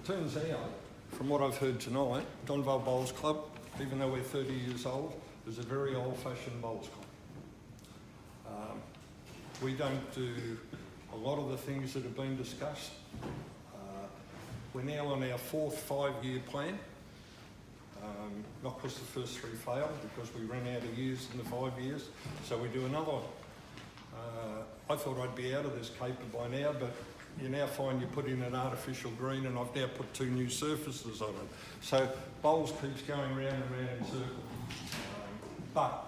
turns out, from what I've heard tonight, Donvale Bowls Club, even though we're 30 years old, is a very old-fashioned bowls club. We don't do a lot of the things that have been discussed. We're now on our fourth 5-year plan, not because the first 3 failed, because we ran out of years in the 5 years, so we do another one. I thought I'd be out of this caper by now, but you now find you put in an artificial green, and I've now put 2 new surfaces on it. So bowls keeps going round and round in circles. But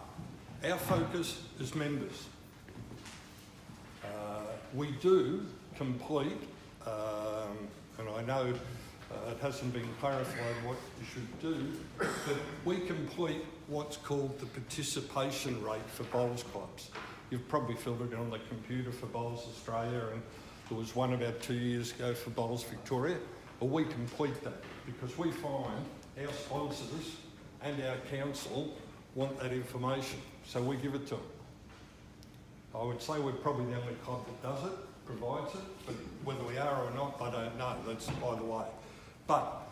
our focus is members. We do complete, and I know it hasn't been clarified what you should do, but we complete what's called the participation rate for bowls clubs. You've probably filled it in on the computer for Bowls Australia, and there was one about 2 years ago for Bowls Victoria. But we complete that because we find our sponsors and our council want that information, so we give it to them. I would say we're probably the only club that does it, provides it, but whether we are or not, I don't know, that's by the way. But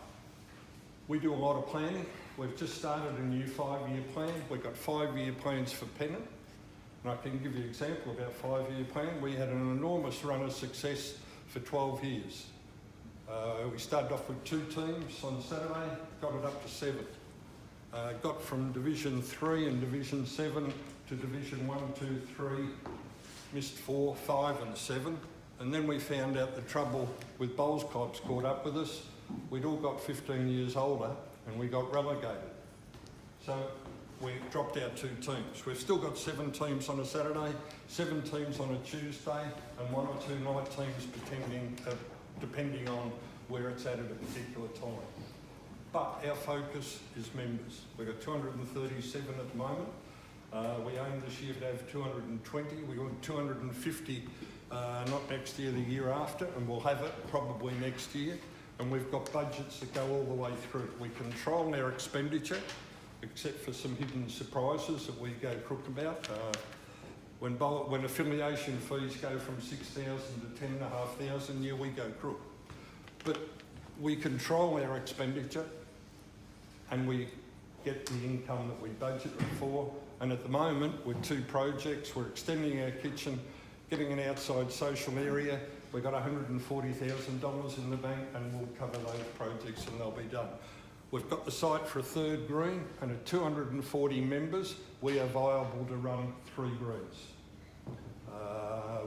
we do a lot of planning. We've just started a new 5-year plan. We've got 5-year plans for Pennant, and I can give you an example of our 5-year plan. We had an enormous run of success for 12 years. We started off with 2 teams on Saturday, got it up to 7. Got from Division 3 and Division 7 to Division 1, 2, 3, missed 4, 5 and 7. And then we found out the trouble with bowls clubs caught up with us. We'd all got 15 years older and we got relegated. So we dropped our 2 teams. We've still got 7 teams on a Saturday, 7 teams on a Tuesday, and 1 or 2 night teams depending on where it's at a particular time. But our focus is members. We've got 237 at the moment. We aim this year to have 220. We want 250, not next year, the year after, and we'll have it probably next year. And we've got budgets that go all the way through. We control our expenditure, except for some hidden surprises that we go crook about. When affiliation fees go from 6,000 to 10,500, yeah, we go crook. But we control our expenditure and we get the income that we budgeted for. And at the moment, with 2 projects, we're extending our kitchen, getting an outside social area. We've got $140,000 in the bank and we'll cover those projects and they'll be done. We've got the site for a 3rd green, and at 240 members, we are viable to run 3 greens.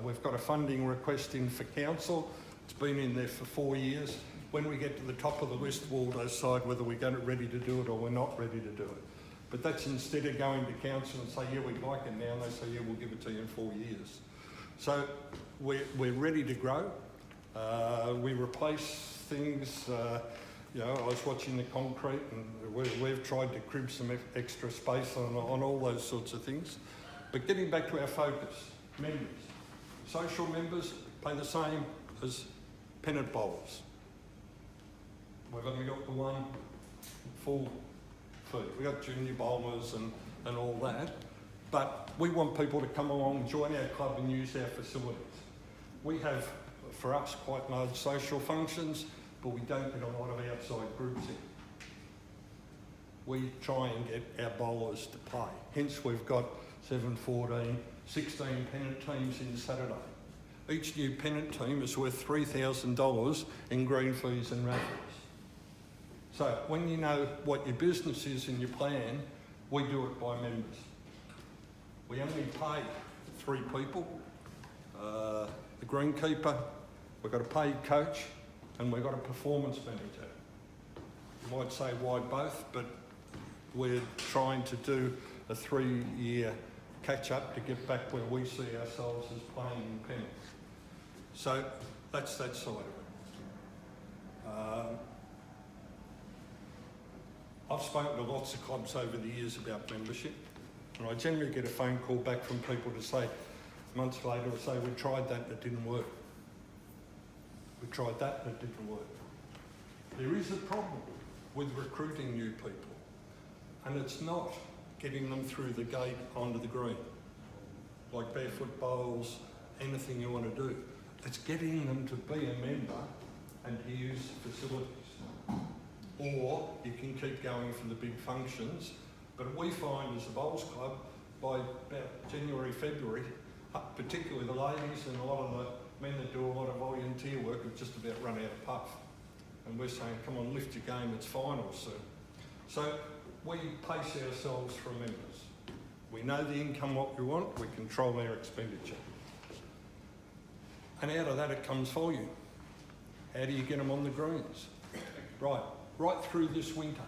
We've got a funding request in for council. It's been in there for 4 years. When we get to the top of the list, we'll decide whether we're ready to do it or we're not ready to do it. But that's instead of going to council and say, yeah, we'd like it now, and they say, yeah, we'll give it to you in 4 years. So we're ready to grow. We replace things. I was watching the concrete, and we've tried to crib some extra space on all those sorts of things. But getting back to our focus, members. Social members pay the same as Pennant bowlers. We've only got the 1 full fee. We've got junior bowlers and all that. But we want people to come along, join our club and use our facilities. We have, for us, quite large social functions, but we don't get a lot of outside groups in. We try and get our bowlers to play. Hence we've got 7, 14, 16 Pennant teams in Saturday. Each new Pennant team is worth $3,000 in green fees and raffles. So when you know what your business is and your plan, we do it by members. We only pay 3 people, the greenkeeper, we've got a paid coach, and we've got a performance manager. You might say why both, but we're trying to do a 3-year catch-up to get back where we see ourselves as playing in Pennant. So that's that side of it. I've spoken to lots of clubs over the years about membership, and I generally get a phone call back from people to say, months later, to say, we tried that and it didn't work. We tried that and it didn't work. There is a problem with recruiting new people, and it's not getting them through the gate onto the green, like barefoot bowls, anything you want to do. It's getting them to be a member and to use facilities. or you can keep going for the big functions. But we find as a bowls club, by about January, February, particularly the ladies and a lot of the men that do a lot of volunteer work have just about run out of puff. And we're saying, come on, lift your game, it's finals soon. So we pace ourselves for members. We know the income what we want, we control our expenditure. And out of that it comes volume. How do you get them on the greens? Right through this winter.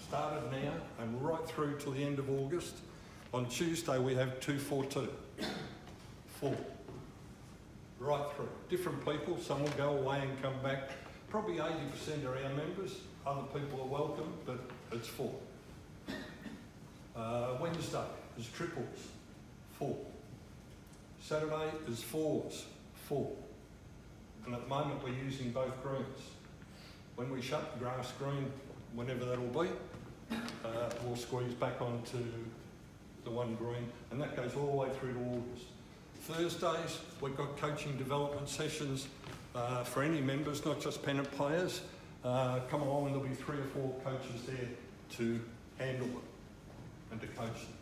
Started now and right through till the end of August. On Tuesday we have 2-4-2. 4. Right through. Different people, some will go away and come back. Probably 80% are our members. Other people are welcome, but it's 4. Wednesday is triples, 4. Saturday is 4s, 4. And at the moment we're using both greens. When we shut the grass green, whenever that'll be, we'll squeeze back onto the one green, and that goes all the way through to August. Thursdays, we've got coaching development sessions for any members, not just pennant players. Come along and there'll be 3 or 4 coaches there to handle them and to coach them.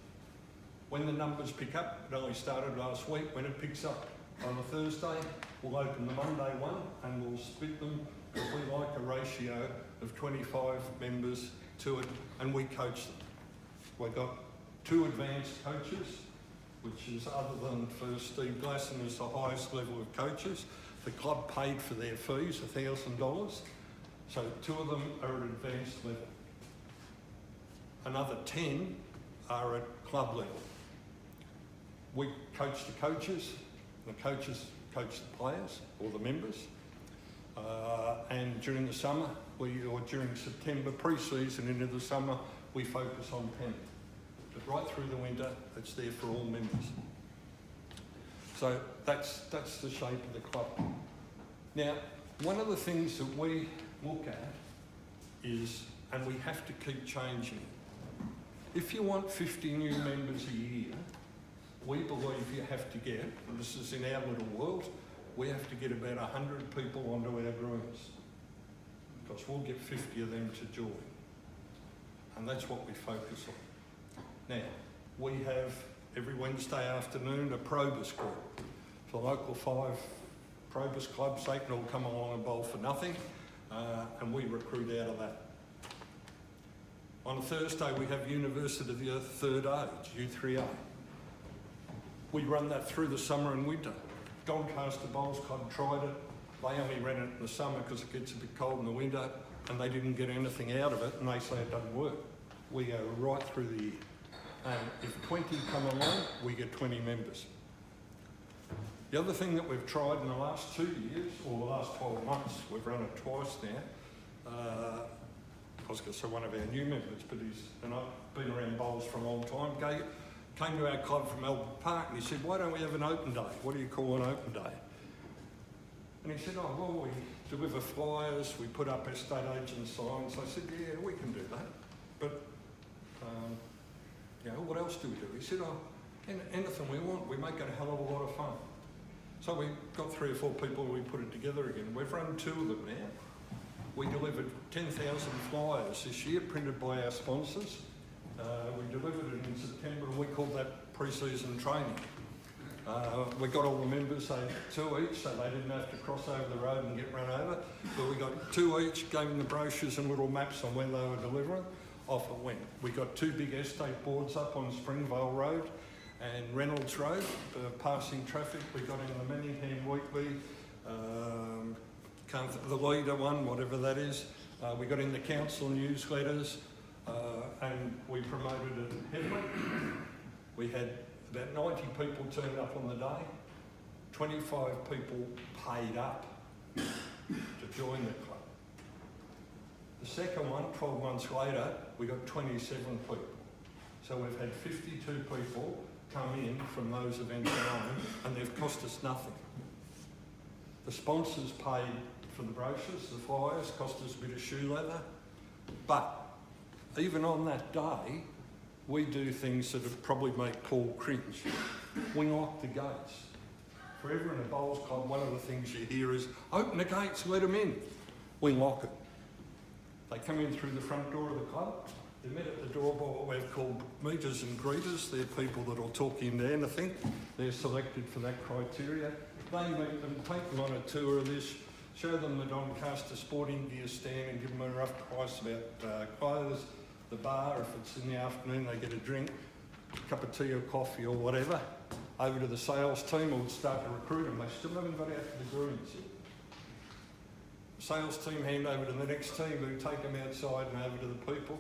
When the numbers pick up, it only started last week, when it picks up on a Thursday, we'll open the Monday one and we'll split them, because we like a ratio of 25 members to it, and we coach them. We've got 2 advanced coaches, which is, other than for Steve Glasson, is the highest level of coaches. The club paid for their fees, $1,000. So 2 of them are at advanced level. Another 10 are at club level. We coach the coaches coach the players or the members. And during the summer, or during September, pre-season into the summer, we focus on pennant. But right through the winter, it's there for all members. So that's the shape of the club. Now, one of the things that we look at is, and we have to keep changing, if you want 50 new members a year, we believe you have to get, and this is in our little world, we have to get about 100 people onto our greens, because we'll get 50 of them to join. And that's what we focus on. Now, we have every Wednesday afternoon a Probus group. For local 5 Probus clubs, they can all come along and bowl for nothing, and we recruit out of that. On a Thursday, we have University of Third Age, U3A. We run that through the summer and winter. Doncaster Bowls Club tried it. They only ran it in the summer because it gets a bit cold in the winter, and they didn't get anything out of it, and they say it doesn't work. We go right through the year. And if 20 come along, we get 20 members. The other thing that we've tried in the last 2 years, or the last 12 months, we've run it twice now. I was going to say one of our new members, but and I've been around bowls for a long time, came to our club from Albert Park and he said, why don't we have an open day? What do you call an open day? And he said, oh, well, we deliver flyers, we put up estate agent signs. I said, yeah, we can do that. But, what else do we do? He said, oh, anything we want, we make it a hell of a lot of fun. So we got 3 or 4 people and we put it together again. We've run 2 of them now. We delivered 10,000 flyers this year, printed by our sponsors. We delivered it in September, and we called that pre-season training. We got all the members, 2 each, so they didn't have to cross over the road and get run over. But we got 2 each, gave them the brochures and little maps on when they were delivering. Off it went. We got 2 big estate boards up on Springvale Road and Reynolds Road, passing traffic. We got in the Manningham Weekly, the Leader one, whatever that is. We got in the council newsletters, and we promoted it heavily. We had about 90 people turned up on the day. 25 people paid up to join the club. The second one, 12 months later, we got 27 people. So we've had 52 people come in from those events alone, and they've cost us nothing. The sponsors paid for the brochures, the flyers, cost us a bit of shoe leather. But even on that day, we do things that would probably make Paul cringe. We lock the gates. Forever in a bowls club, one of the things you hear is, open the gates, let them in. We lock it. They come in through the front door of the club. They're met at the door by what we've called meeters and greeters. They're people that will talk you into anything. They're selected for that criteria. They meet them, take them on a tour of this, show them the Doncaster sporting gear stand and give them a rough price about clothes, the bar. If it's in the afternoon, they get a drink, a cup of tea or coffee or whatever. Over to the sales team, we'll start to recruit them. They still haven't got out to the greens yet. Sales team hand over to the next team who take them outside and over to the people.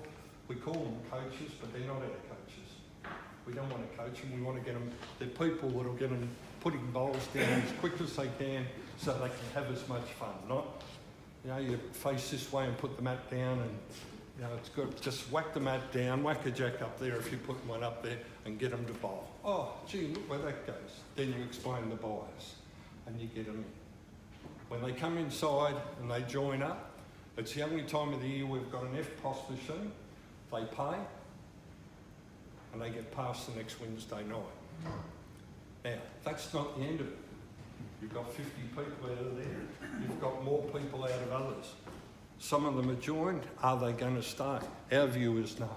We call them coaches, but they're not our coaches. We don't want to coach them, we want to get them, they're people that'll get them putting bowls down as quick as they can so they can have as much fun, not, you know, you face this way and put the mat down and, you know, it's good, just whack the mat down, whack a jack up there if you put one up there and get them to bowl. Oh, gee, look where that goes. Then you explain the bowls and you get them in. When they come inside and they join up, it's the only time of the year we've got an FPOS machine. They pay and they get past the next Wednesday night. Now, that's not the end of it. You've got 50 people out of there. You've got more people out of others. Some of them are joined. Are they going to stay? Our view is no.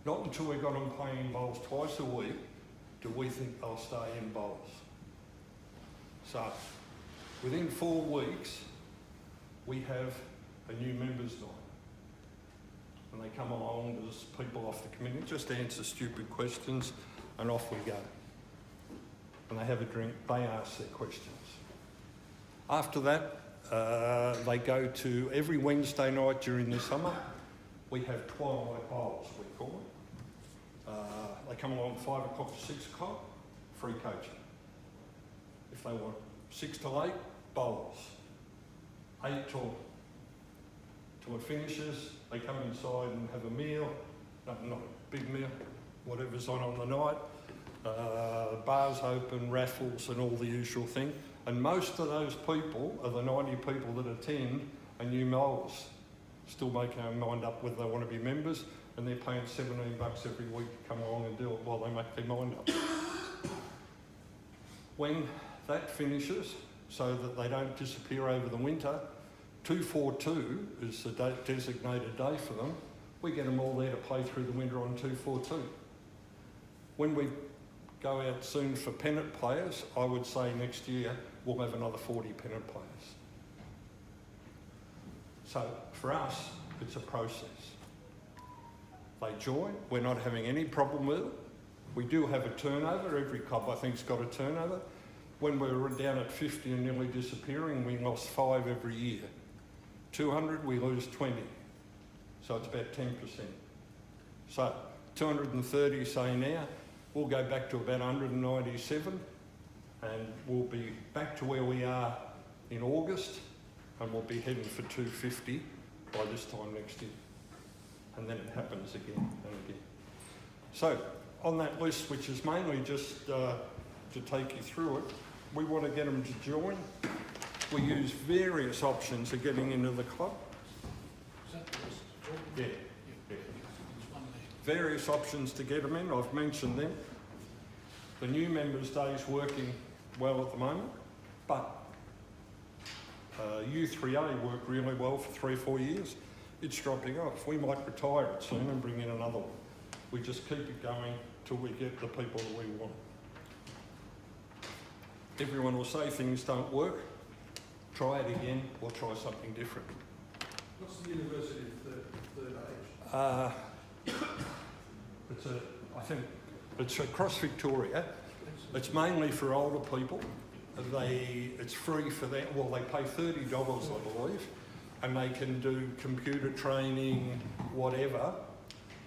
Not until we've got them playing bowls twice a week do we think they'll stay in bowls. So, within 4 weeks, we have a new members night. And they come along, there's people off the committee, just answer stupid questions, and off we go. And they have a drink, they ask their questions. After that, they go to, every Wednesday night during the summer, we have twilight bowls, we call it. They come along 5 o'clock to 6 o'clock, free coaching. If they want 6 till 8, bowls. 8 till it finishes, they come inside and have a meal, not a big meal, whatever's on the night. Bars open, raffles and all the usual thing. And most of those people, of the 90 people that attend, are new moles. Still making their mind up whether they want to be members, and they're paying $17 every week to come along and do it while they make their mind up. When that finishes, so that they don't disappear over the winter, 242 is the designated day for them. We get them all there to play through the winter on 242. When we go out soon for pennant players, I would say next year we'll have another 40 pennant players. So for us, it's a process. They join, we're not having any problem with it. We do have a turnover, every club I think's got a turnover. When we were down at 50 and nearly disappearing, we lost 5 every year. 200, we lose 20. So it's about 10%. So 230 say now, we'll go back to about 197 and we'll be back to where we are in August and we'll be heading for 250 by this time next year. And then it happens again and again. So on that list, which is mainly just to take you through it, we want to get them to join. We use various options of getting into the club. Is that the list? Yeah. Various options to get them in, I've mentioned them. The new members' day is working well at the moment, but U3A worked really well for 3 or 4 years. It's dropping off. We might retire it soon and bring in another one. We just keep it going till we get the people that we want. Everyone will say things don't work. Try it again or try something different. What's the university of third age? I think it's across Victoria. It's mainly for older people. It's free for them. Well, they pay $30, I believe, and they can do computer training, whatever.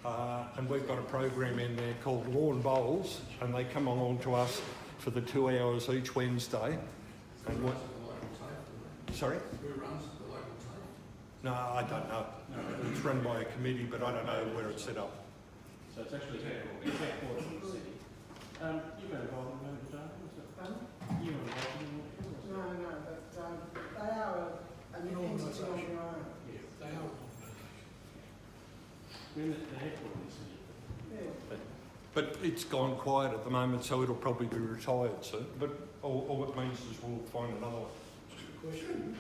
And we've got a program in there called Lawn Bowls, and they come along to us for the 2 hours each Wednesday. And what? Sorry? Who runs the local team? No, I don't know. It's run by a committee, but I don't know where it's set up. So it's actually headquarters in the city. You've been involved in the Donvale, you were involved in the No, but they are an entity on their own. Yeah, they are. We're in the headquarters in the city. Yeah. But it's gone quiet at the moment, so it'll probably be retired soon. But all it means is we'll find another one. Just a question.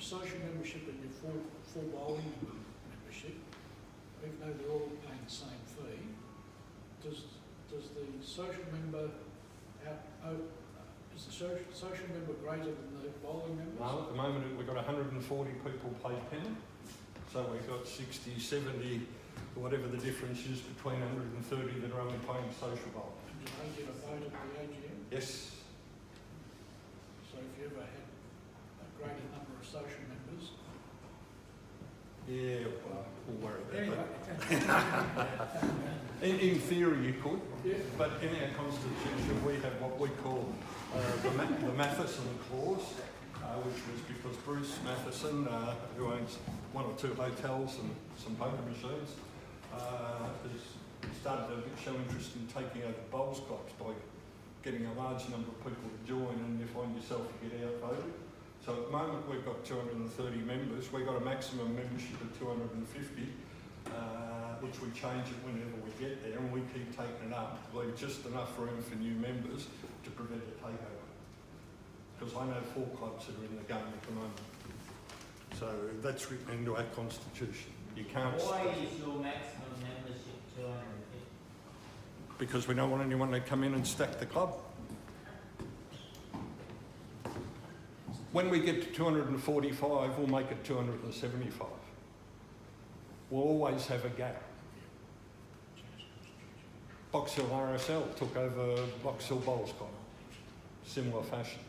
social membership and your full bowling membership, even though they're all paying the same fee, does the social member is the social member greater than the bowling members? No, at the moment we've got 140 people play penny, so we've got 60, 70, whatever the difference is between 130 that are only playing social bowl. And do they get a vote at the AGM? Yes. So if you ever had a greater number of social members, Yeah, well, we'll worry about anyway, that. In theory you could, yeah. but in our constitution we have what we call the Matheson clause, which was because Bruce Matheson, who owns one or two hotels and some poker machines, has started to show interest in taking over bowls clubs by getting a large number of people to join, and you find yourself to get outvoted. So at the moment we've got 230 members. We've got a maximum membership of 250, which we change it whenever we get there, and we keep taking it up to leave just enough room for new members to prevent a takeover. Because I know 4 clubs that are in the game at the moment. So that's written into our constitution. You can't. Why is your maximum membership 250? Because we don't want anyone to come in and stack the club. When we get to 245, we'll make it 275. We'll always have a gap. Box Hill RSL took over Box Hill Bowls Club. Similar fashion.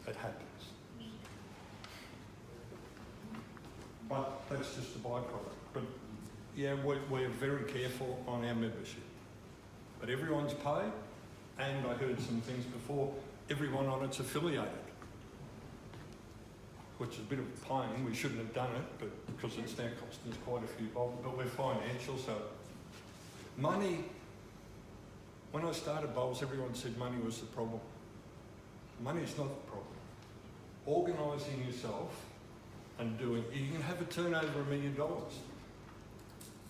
It happens. But that's just a byproduct. But yeah, we're very careful on our membership. But everyone's paid, and I heard some things before, everyone on it's affiliated, which is a bit of a pain. We shouldn't have done it, but because it's now costing us quite a few bob, but we're financial, so money, when I started bowls, everyone said money was the problem. Money's not the problem. Organising yourself and doing, you can have a turnover of $1 million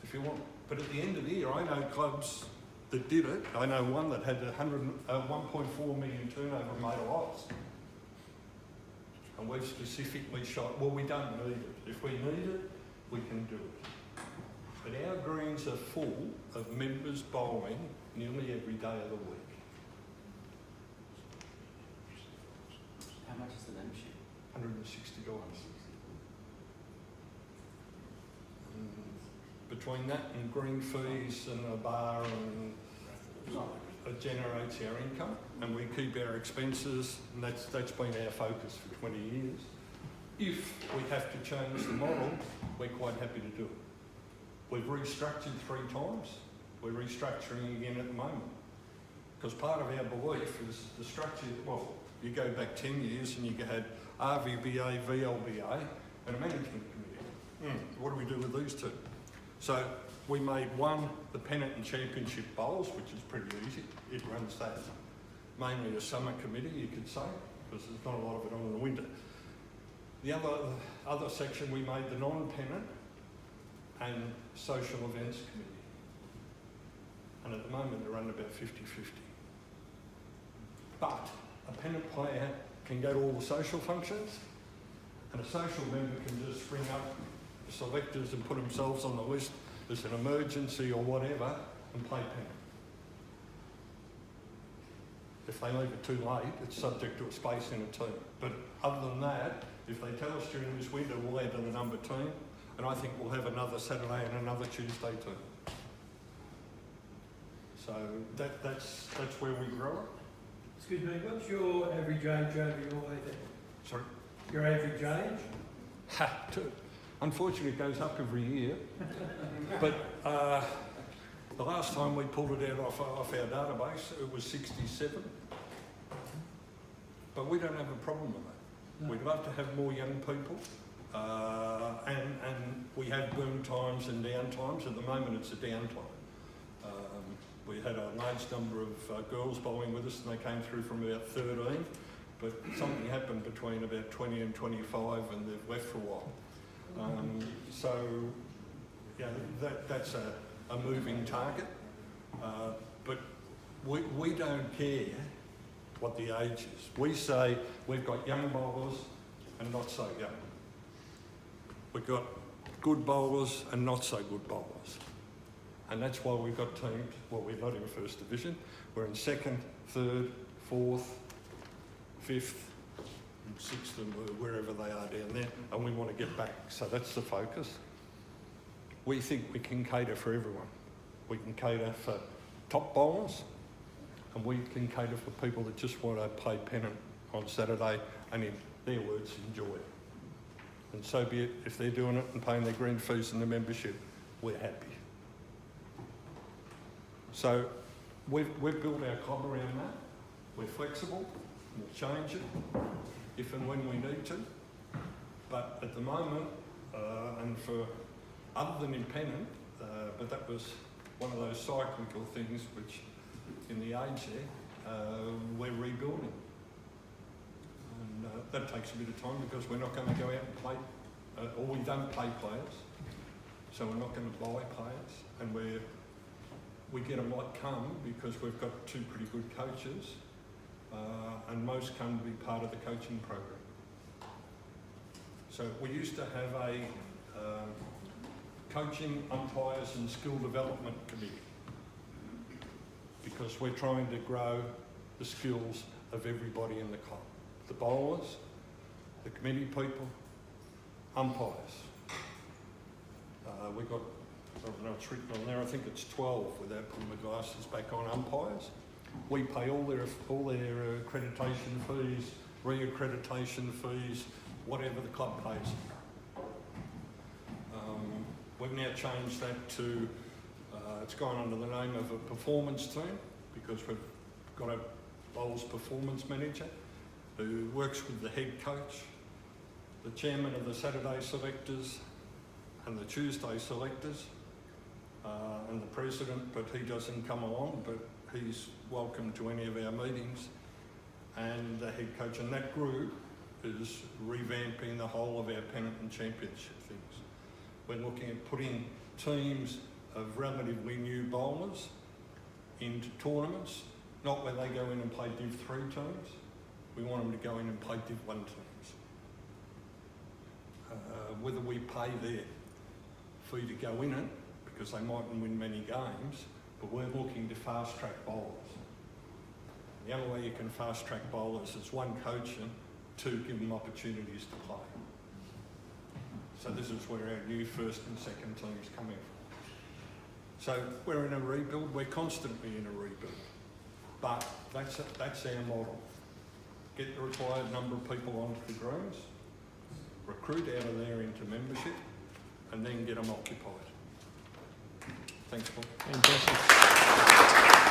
if you want, but at the end of the year, I know clubs that did it. I know one that had 1.4 million turnover made a loss. And we've specifically shot, well, we don't need it. If we need it, we can do it. But our greens are full of members bowling nearly every day of the week. How much is the membership? $160. Between that and green fees and a bar and it generates our income, and we keep our expenses, and that's been our focus for 20 years. If we have to change the model, we're quite happy to do it. We've restructured 3 times. We're restructuring again at the moment. Because part of our belief is the structure, well, you go back 10 years and you had RVBA, VLBA, and a management committee. What do we do with these two? So we made one, the pennant and championship bowls, which is pretty easy. It runs that. Mainly a summer committee, you could say, because there's not a lot of it on in the winter. The other section, we made the non-pennant and social events committee. And at the moment, they're running about 50-50. But a pennant player can go to all the social functions, and a social member can just bring up the selectors and put themselves on the list as an emergency or whatever and play pennant. If they leave it too late, it's subject to a space in a team. But other than that, if they tell us during this window, we'll add to the number team, and I think we'll have another Saturday and another Tuesday too. So that's where we grow it. Excuse me, what's your average age over your way there? Sorry? Your average age? Unfortunately, it goes up every year. But the last time we pulled it out off our database, it was 67. But we don't have a problem with that. No. We'd love to have more young people. And we have boom times and down times. At the moment, it's a downtime. We had a large number of girls bowling with us, and they came through from about 13. But something happened between about 20 and 25, and they've left for a while. So, yeah, that's a moving target. But we don't care what the age is. We say we've got young bowlers and not so young. We've got good bowlers and not so good bowlers. And that's why we've got teams, well, we're not in first division, we're in second, third, fourth, fifth, and sixth, and wherever they are down there, and we want to get back. So that's the focus. We think we can cater for everyone. We can cater for top bowlers, and we can cater for people that just want to play pennant on Saturday and, in their words, enjoy it. And so be it. If they're doing it and paying their green fees and the membership, we're happy. So we've built our club around that. We're flexible, we'll change it if and when we need to. But at the moment, and for other than in pennant, but that was one of those cyclical things which in the age there, we're rebuilding. And that takes a bit of time because we're not going to go out and play, or we don't play players, so we're not going to buy players, and we get them like come because we've got two pretty good coaches, and most come to be part of the coaching program. So we used to have a coaching, umpires and skill development committee because we're trying to grow the skills of everybody in the club. The bowlers, the committee people, umpires. We've got, I don't know, it's written on there, I think it's 12 without putting my glasses back on, umpires. We pay all their accreditation fees, re-accreditation fees, whatever the club pays. We've now changed that to, it's gone under the name of a performance team because we've got a bowls performance manager who works with the head coach, the chairman of the Saturday selectors and the Tuesday selectors, and the president, but he doesn't come along, but he's welcome to any of our meetings, and the head coach. And that group is revamping the whole of our pennant and championship things. We're looking at putting teams of relatively new bowlers into tournaments, not where they go in and play Div 3 teams. We want them to go in and play Div 1 teams. Whether we pay their fee to go in it, because they mightn't win many games, but we're looking to fast track bowlers. The only way you can fast track bowlers is one, coaching, two, give them opportunities to play. So this is where our new first and second team's coming from. So we're in a rebuild, we're constantly in a rebuild, but that's our model. Get the required number of people onto the greens, recruit out of there into membership, and then get them occupied. Thanks, Paul. Fantastic.